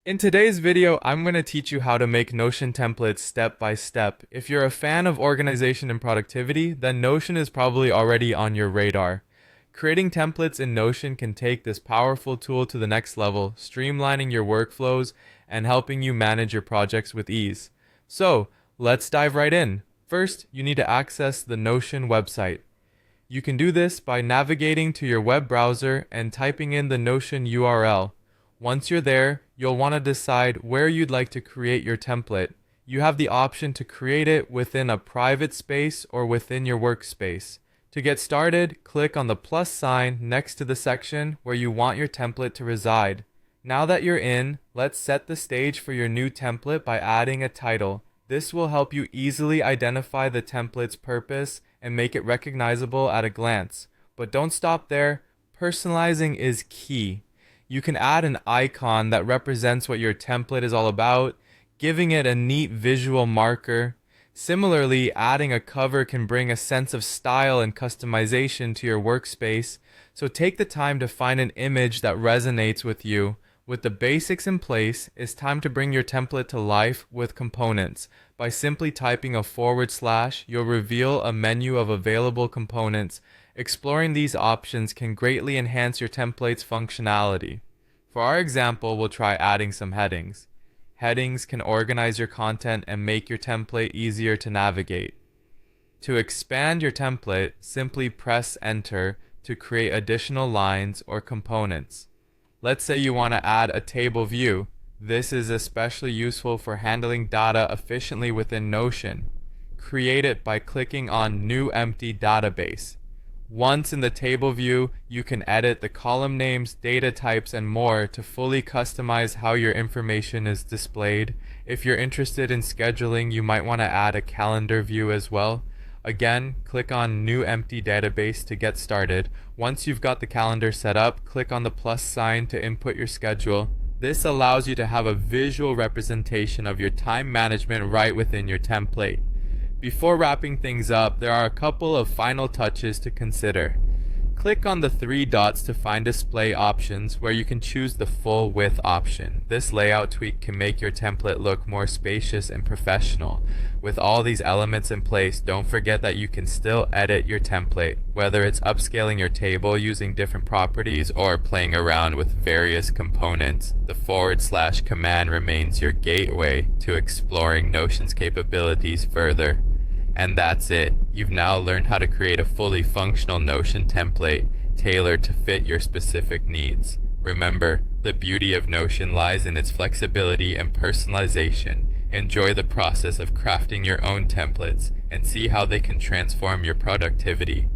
In today's video, I'm going to teach you how to make Notion templates step by step. If you're a fan of organization and productivity, then Notion is probably already on your radar. Creating templates in Notion can take this powerful tool to the next level, streamlining your workflows and helping you manage your projects with ease. So, let's dive right in. First, you need to access the Notion website. You can do this by navigating to your web browser and typing in the Notion URL. Once you're there, you'll want to decide where you'd like to create your template. You have the option to create it within a private space or within your workspace. To get started, click on the plus sign next to the section where you want your template to reside. Now that you're in, let's set the stage for your new template by adding a title. This will help you easily identify the template's purpose and make it recognizable at a glance. But don't stop there. Personalizing is key. You can add an icon that represents what your template is all about, giving it a neat visual marker. Similarly, adding a cover can bring a sense of style and customization to your workspace, so take the time to find an image that resonates with you. With the basics in place, it's time to bring your template to life with components. By simply typing a /, you'll reveal a menu of available components. Exploring these options can greatly enhance your template's functionality. For our example, we'll try adding some headings. Headings can organize your content and make your template easier to navigate. To expand your template, simply press Enter to create additional lines or components. Let's say you want to add a table view. This is especially useful for handling data efficiently within Notion. Create it by clicking on New Empty Database. Once in the table view, you can edit the column names, data types, and more to fully customize how your information is displayed. If you're interested in scheduling, you might want to add a calendar view as well. Again, click on New Empty Database to get started. Once you've got the calendar set up, click on the plus sign to input your schedule. This allows you to have a visual representation of your time management right within your template. Before wrapping things up, there are a couple of final touches to consider. Click on the 3 dots to find display options where you can choose the full width option. This layout tweak can make your template look more spacious and professional. With all these elements in place, don't forget that you can still edit your template, whether it's upscaling your table using different properties or playing around with various components. The / command remains your gateway to exploring Notion's capabilities further. And that's it. You've now learned how to create a fully functional Notion template tailored to fit your specific needs. Remember, the beauty of Notion lies in its flexibility and personalization. Enjoy the process of crafting your own templates and see how they can transform your productivity.